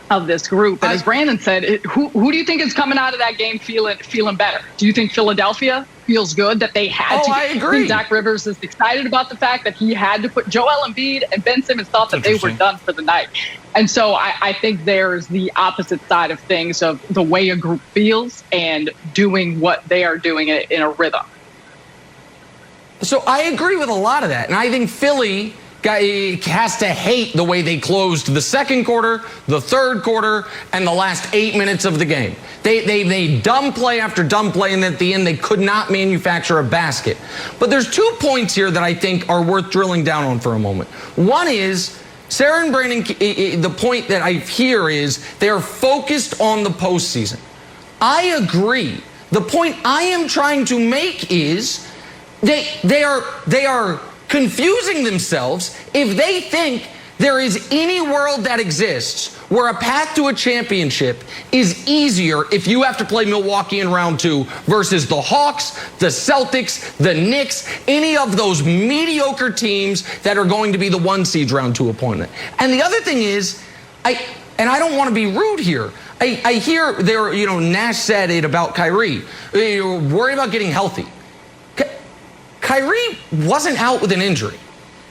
of this group. And as Brandon said, who do you think is coming out of that game feeling better? Do you think Philadelphia feels good that they had to? I agree. Zach Rivers is excited about the fact that he had to put Joel Embiid and Ben Simmons thought that they were done for the night. And so I think there's the opposite side of things of the way a group feels and doing what they are doing in a rhythm. So I agree with a lot of that. And I think Philly has to hate the way they closed the second quarter, the third quarter, and the last 8 minutes of the game. They made dumb play after dumb play, and at the end they could not manufacture a basket. But there's 2 points here that I think are worth drilling down on for a moment. One is, Sarah and Brandon, the point that I hear is they're focused on the postseason. I agree. The point I am trying to make is they are confusing themselves if they think there is any world that exists where a path to a championship is easier if you have to play Milwaukee in round 2 versus the Hawks, the Celtics, the Knicks, any of those mediocre teams that are going to be the 1 seed round 2 opponent. And the other thing is, I don't want to be rude here. I hear there, Nash said it about Kyrie. You're worried about getting healthy. Kyrie wasn't out with an injury.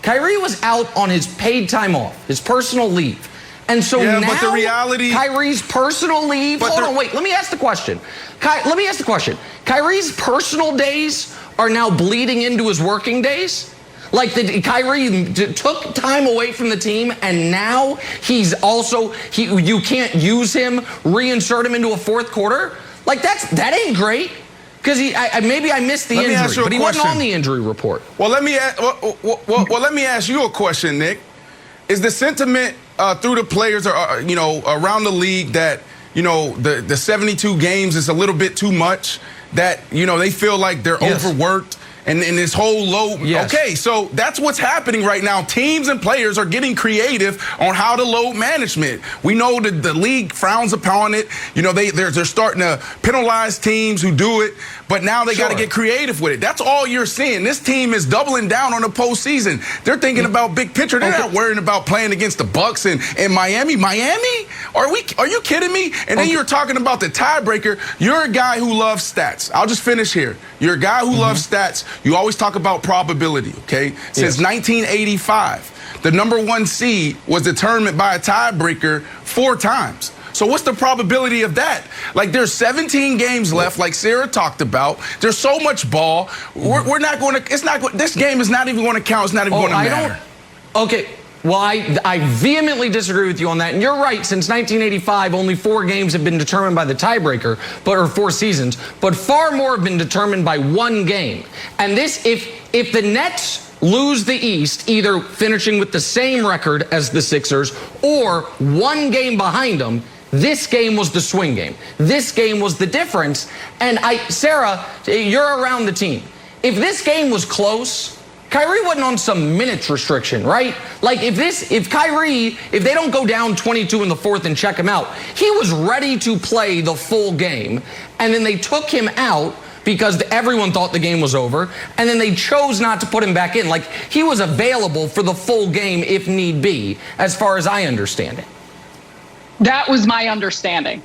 Kyrie was out on his paid time off, his personal leave. And so now but the reality, Kyrie's personal leave. Hold on, wait. Let me ask the question. Kyrie's personal days are now bleeding into his working days? Like Kyrie took time away from the team, and now he's also you can't use him, reinsert him into a fourth quarter? Like that ain't great. Because maybe I missed the injury, but he wasn't on the injury report. Well, let me ask you a question, Nick. Is the sentiment through the players, around the league that the 72 games is a little bit too much? That they feel like they're overworked? And this whole load. Yes. Okay, so that's what's happening right now. Teams and players are getting creative on how to load management. We know that the league frowns upon it. They're starting to penalize teams who do it, but now they got to get creative with it. That's all you're seeing. This team is doubling down on the postseason. They're thinking about big picture. They're not worrying about playing against the Bucks and Miami. Miami? Are you kidding me? And then you're talking about the tiebreaker. You're a guy who loves stats. I'll just finish here. You're a guy who loves stats. You always talk about probability, okay? Since 1985, the number 1 seed was determined by a tiebreaker 4 times. So what's the probability of that? Like, there's 17 games left, like Sarah talked about. There's so much ball. We're not going to. This game is not even going to count. It's not even going to matter. Okay. Well, I vehemently disagree with you on that. And you're right, since 1985, only 4 games have been determined by the tiebreaker, or 4 seasons, but far more have been determined by 1 game. And this, if the Nets lose the East, either finishing with the same record as the Sixers or 1 game behind them, this game was the swing game. This game was the difference. And Sarah, you're around the team. If this game was close, Kyrie wasn't on some minutes restriction, right? Like if they don't go down 22 in the 4th and check him out, he was ready to play the full game. And then they took him out because everyone thought the game was over. And then they chose not to put him back in. Like he was available for the full game if need be, as far as I understand it. That was my understanding.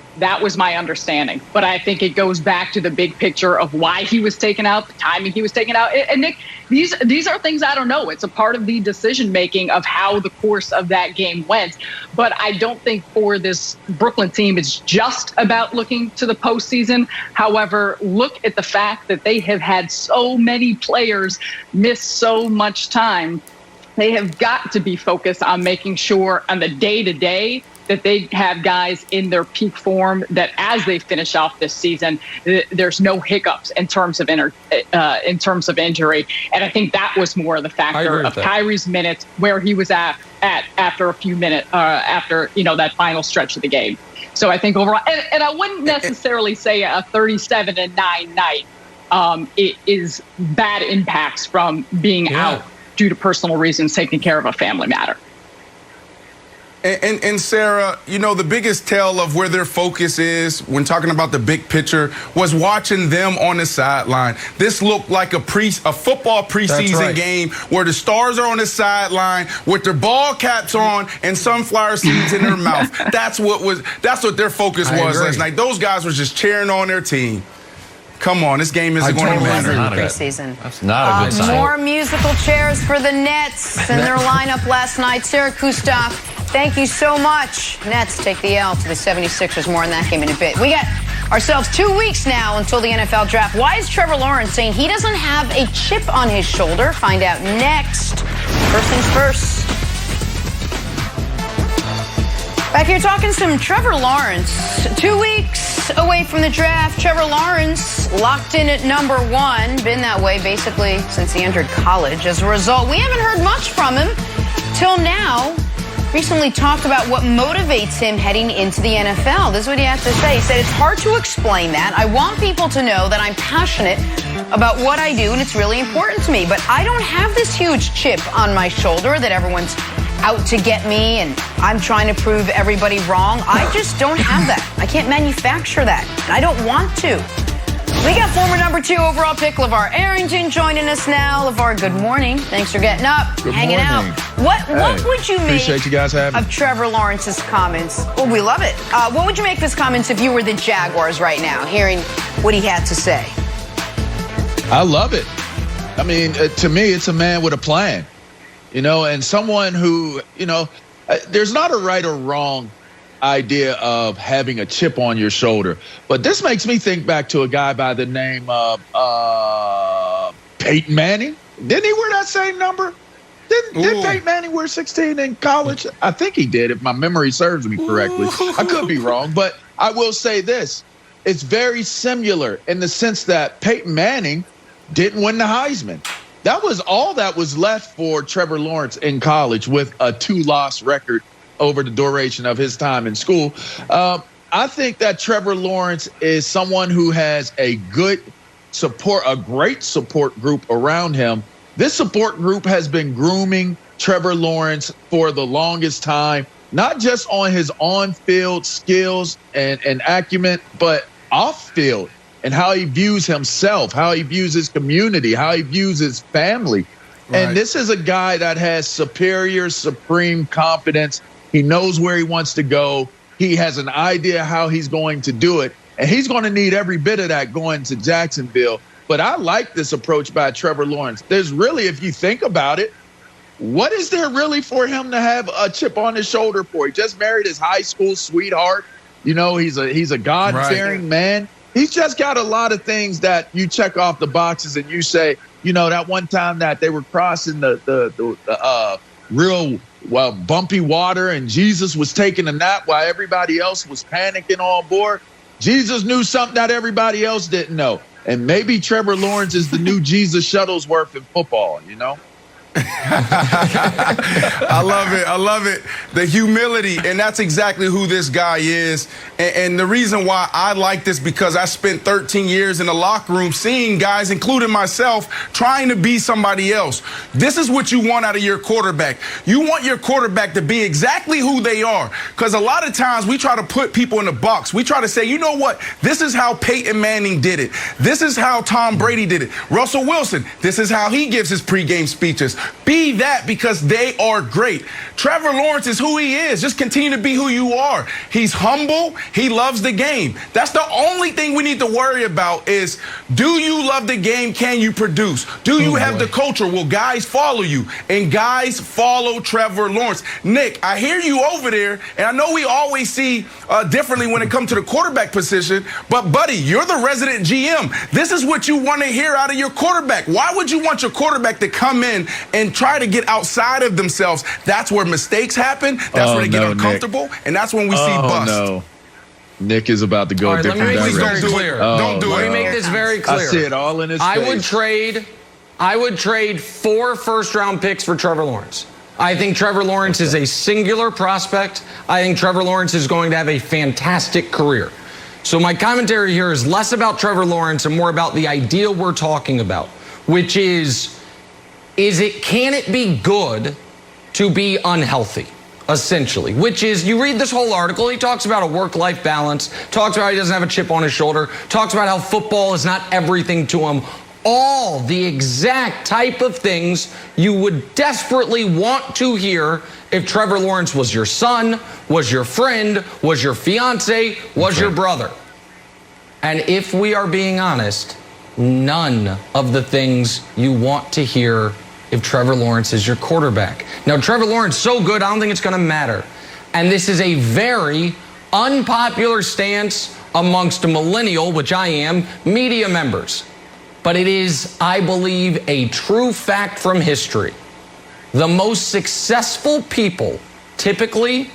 But I think it goes back to the big picture of why he was taken out, the timing he was taken out. And Nick, these are things I don't know. It's a part of the decision making of how the course of that game went. But I don't think for this Brooklyn team it's just about looking to the postseason. However, look at the fact that they have had so many players miss so much time. They have got to be focused on making sure on the day-to-day that they have guys in their peak form, that as they finish off this season, there's no hiccups in terms of injury. And I think that was more of the factor of Kyrie's minutes, where he was at after a few minutes, after that final stretch of the game. So I think overall, and I wouldn't necessarily say a 37-9 night it is bad impacts from being out due to personal reasons, taking care of a family matter. And Sarah, the biggest tell of where their focus is when talking about the big picture was watching them on the sideline. This looked like a football preseason game where the stars are on the sideline with their ball caps on and sunflower seeds in their mouth. That's what their focus was last night. Those guys were just cheering on their team. Come on, this game isn't going to matter. Preseason. That's not a good sign. More musical chairs for the Nets in their lineup last night. Sarah Kustok, thank you so much. Nets take the L to the 76ers. More on that game in a bit. We got ourselves 2 weeks now until the NFL draft. Why is Trevor Lawrence saying he doesn't have a chip on his shoulder? Find out next. First things first. Back here talking some Trevor Lawrence. 2 weeks away from the draft. Trevor Lawrence locked in at number 1. Been that way basically since he entered college. As a result, we haven't heard much from him till now. Recently talked about what motivates him heading into the NFL. This is what he had to say. He said, it's hard to explain that. I want people to know that I'm passionate about what I do, and it's really important to me. But I don't have this huge chip on my shoulder that everyone's out to get me and I'm trying to prove everybody wrong. I just don't have that. I can't manufacture that. I don't want to. We got former number 2 overall pick LeVar Arrington joining us now. LeVar, good morning. Thanks for getting up, hanging out. What would you make you guys of Trevor Lawrence's comments? Well, we love it. What would you make of his comments if you were the Jaguars right now, hearing what he had to say? I love it. I mean, to me, it's a man with a plan. And someone who, there's not a right or wrong idea of having a chip on your shoulder. But this makes me think back to a guy by the name of Peyton Manning. Didn't he wear that same number? Did Peyton Manning wear 16 in college? I think he did, if my memory serves me correctly. I could be wrong, but I will say this. It's very similar in the sense that Peyton Manning didn't win the Heisman. That was all that was left for Trevor Lawrence in college with a 2-loss record over the duration of his time in school. I think that Trevor Lawrence is someone who has a great support group around him. This support group has been grooming Trevor Lawrence for the longest time, not just on his on-field skills and acumen, but off-field. And how he views himself, how he views his community, how he views his family. Right. And this is a guy that has supreme confidence. He knows where he wants to go. He has an idea how he's going to do it. And he's going to need every bit of that going to Jacksonville. But I like this approach by Trevor Lawrence. There's really, if you think about it, what is there really for him to have a chip on his shoulder for? He just married his high school sweetheart. He's a God-fearing man. He's just got a lot of things that you check off the boxes and you say, that one time that they were crossing the real bumpy water and Jesus was taking a nap while everybody else was panicking on board. Jesus knew something that everybody else didn't know. And maybe Trevor Lawrence is the new Jesus Shuttlesworth in football, I love it. The humility, and that's exactly who this guy is. And the reason why I like this, because I spent 13 years in the locker room seeing guys, including myself, trying to be somebody else. This is what you want out of your quarterback. You want your quarterback to be exactly who they are. Because a lot of times we try to put people in a box. We try to say, you know what? This is how Peyton Manning did it. This is how Tom Brady did it. Russell Wilson, this is how he gives his pregame speeches. Be that, because they are great. Trevor Lawrence is who he is. Just continue to be who you are. He's humble. He loves the game. That's the only thing we need to worry about is, do you love the game? Can you produce? Do you have the culture? Will guys follow you? And guys follow Trevor Lawrence. Nick, I hear you over there, and I know we always see differently when it comes to the quarterback position, but buddy, you're the resident GM. This is what you want to hear out of your quarterback. Why would you want your quarterback to come in and try to get outside of themselves, that's where mistakes happen. That's where they get uncomfortable, and that's when we see bust. No. Nick is about to go a different let me make this direction. very clear. Don't do it. Let me make this very clear. I see it all in his face. I would trade 4 first-round picks for Trevor Lawrence. I think Trevor Lawrence is a singular prospect. I think Trevor Lawrence is going to have a fantastic career. So my commentary here is less about Trevor Lawrence and more about the idea we're talking about, which is can it be good to be unhealthy? Essentially, which is, you read this whole article, he talks about a work-life balance, talks about how he doesn't have a chip on his shoulder, talks about how football is not everything to him. All the exact type of things you would desperately want to hear if Trevor Lawrence was your son, was your friend, was your fiance, was your brother. And if we are being honest, none of the things you want to hear if Trevor Lawrence is your quarterback. Now, Trevor Lawrence so good, I don't think it's going to matter. And this is a very unpopular stance amongst a millennial, which I am, media members. But it is, I believe, a true fact from history. The most successful people typically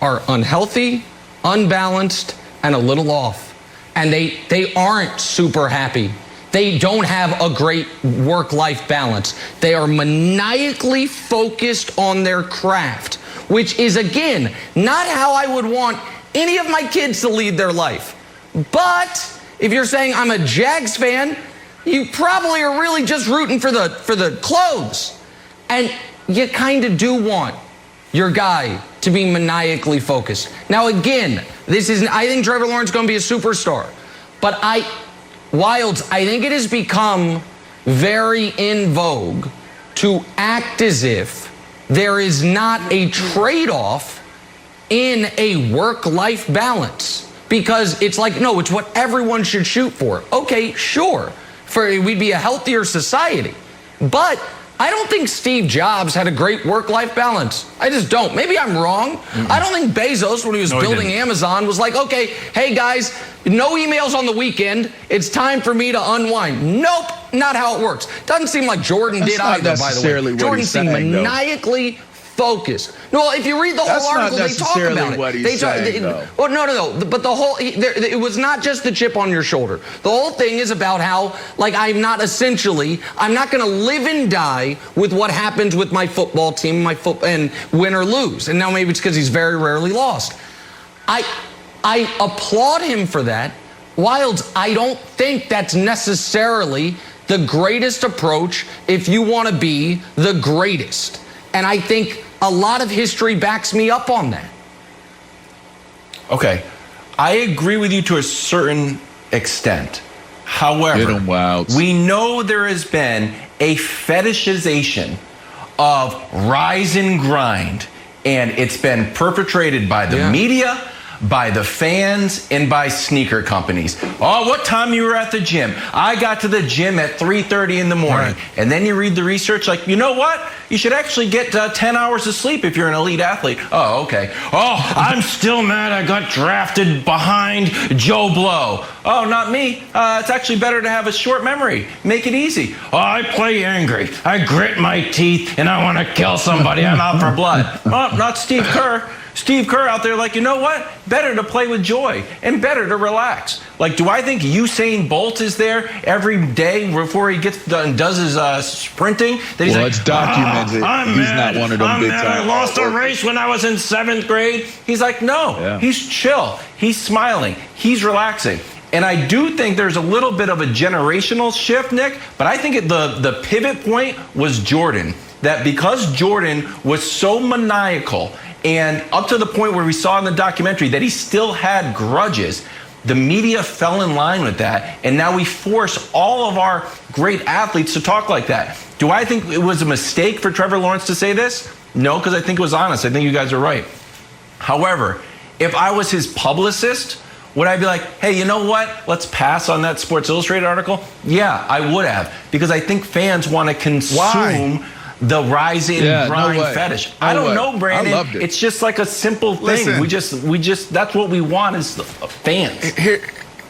are unhealthy, unbalanced, and a little off. And they aren't super happy. They don't have a great work-life balance. They are maniacally focused on their craft, which is, again, not how I would want any of my kids to lead their life. But if you're saying I'm a Jags fan, you probably are really just rooting for the clothes. And you kind of do want your guy to be maniacally focused. Now, again, I think Trevor Lawrence is going to be a superstar. But Wilds, I think it has become very in vogue to act as if there is not a trade-off in a work-life balance. Because it's like, no, it's what everyone should shoot for. Okay, sure. We'd be a healthier society. But I don't think Steve Jobs had a great work-life balance. I just don't. Maybe I'm wrong. I don't think Bezos, when he was building Amazon, was like, okay, hey guys, no emails on the weekend. It's time for me to unwind. Nope, not how it works. Doesn't seem like Jordan did either, by the way. Jordan seemed maniacally focused. No, if you read the whole article, they talk about it. Well, no. But it was not just the chip on your shoulder. The whole thing is about how, like, I'm not going to live and die with what happens with my football team, and win or lose. And now maybe it's because he's very rarely lost. I applaud him for that. Wilds, I don't think that's necessarily the greatest approach if you want to be the greatest. And I think a lot of history backs me up on that. Okay. I agree with you to a certain extent. However, we know there has been a fetishization of rise and grind, and it's been perpetrated by the media, by the fans, and by sneaker companies. Oh, what time you were at the gym? I got to the gym at 3:30 in the morning. Right. And then you read the research like, you know what? You should actually get 10 hours of sleep if you're an elite athlete. Oh, okay. Oh, I'm still mad I got drafted behind Joe Blow. Oh, not me. It's actually better to have a short memory. Make it easy. Oh, I play angry. I grit my teeth and I want to kill somebody. I'm out for blood. Oh, not Steve Kerr. Steve Kerr out there like, you know what? Better to play with joy and better to relax. Like, do I think Usain Bolt is there every day before he gets done, does his sprinting? That he's it's documented. He's not one of them big time. I lost a race when I was in 7th grade. He's like, no, he's chill. He's smiling. He's relaxing. And I do think there's a little bit of a generational shift, Nick, but I think the pivot point was Jordan. That because Jordan was so maniacal and up to the point where we saw in the documentary that he still had grudges, the media fell in line with that. And now we force all of our great athletes to talk like that. Do I think it was a mistake for Trevor Lawrence to say this? No, because I think it was honest. I think you guys are right. However, if I was his publicist, would I be like, hey, you know what? Let's pass on that Sports Illustrated article? Yeah, I would have. Because I think fans want to consume the rising grind fetish. I don't know, Brandon. I loved it. It's just like a simple thing. Listen, we just that's what we want as fans.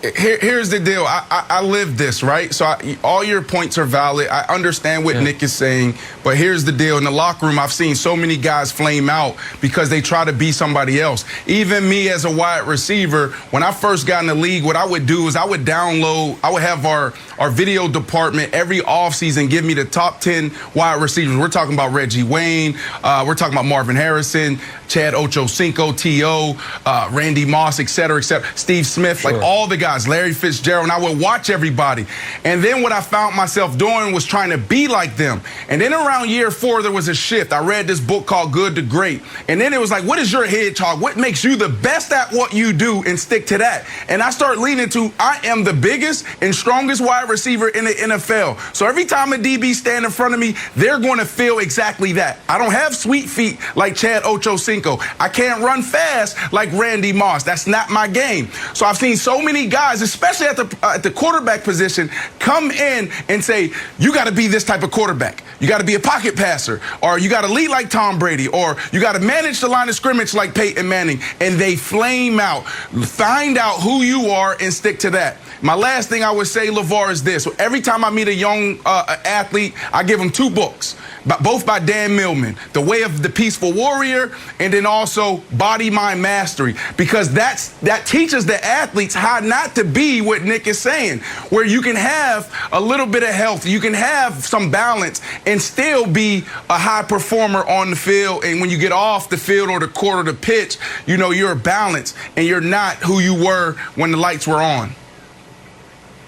Here's the deal. I live this, right? So all your points are valid. I understand what Nick is saying, but here's the deal. In the locker room, I've seen so many guys flame out because they try to be somebody else. Even me as a wide receiver, when I first got in the league, what I would do is I would have our video department every offseason give me the top 10 wide receivers. We're talking about Reggie Wayne. We're talking about Marvin Harrison, Chad Ochocinco, T.O., Randy Moss, et cetera, Steve Smith, like all the guys, Larry Fitzgerald, and I would watch everybody. And then what I found myself doing was trying to be like them. And then around year 4, there was a shift. I read this book called Good to Great. And then it was like, what is your hedgehog? What makes you the best at what you do, and stick to that? And I start leaning to, I am the biggest and strongest wide receiver in the NFL. So every time a DB stand in front of me, they're going to feel exactly that. I don't have sweet feet like Chad Ochocinco. I can't run fast like Randy Moss. That's not my game. So I've seen so many guys, especially at the quarterback position, come in and say, you got to be this type of quarterback. You got to be a pocket passer, or you got to lead like Tom Brady, or you got to manage the line of scrimmage like Peyton Manning. And they flame out. Find out who you are and stick to that. My last thing I would say, LeVar, is this. Every time I meet a young athlete, I give them 2 books, both by Dan Millman, The Way of the Peaceful Warrior, and then also Body, Mind, Mastery, because that teaches the athletes how not to be what Nick is saying, where you can have a little bit of health, you can have some balance, and still be a high performer on the field. And when you get off the field or the court or the pitch, you know you're balanced and you're not who you were when the lights were on.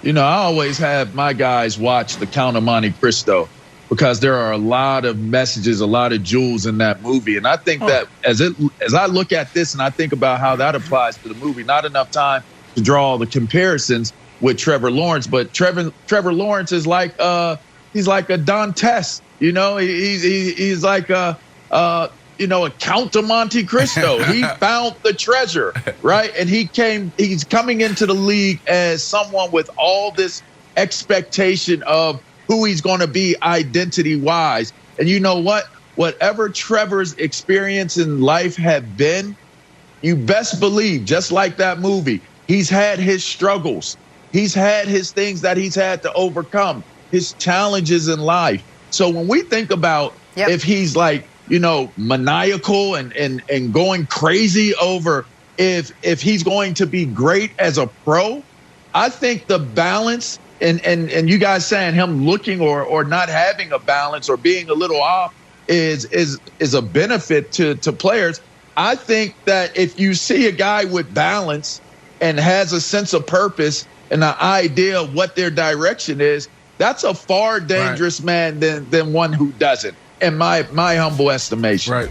You know, I always have my guys watch The Count of Monte Cristo, because there are a lot of messages, a lot of jewels in that movie. And I think that as I look at this and I think about how that applies to the movie, not enough time to draw all the comparisons with Trevor Lawrence, but Trevor Lawrence is like he's like a Dantes, you know, he's like a Count of Monte Cristo. He found the treasure, right? And he's coming into the league as someone with all this expectation of who he's going to be identity-wise. And you know what? Whatever Trevor's experience in life have been, you best believe, just like that movie, he's had his struggles. He's had his things that he's had to overcome, his challenges in life. So when we think about if he's like, you know, maniacal and going crazy over if he's going to be great as a pro, I think the balance and you guys saying him looking or not having a balance or being a little off is a benefit to players. I think that if you see a guy with balance and has a sense of purpose and an idea of what their direction is, that's a far dangerous man than one who doesn't, in my humble estimation. Right.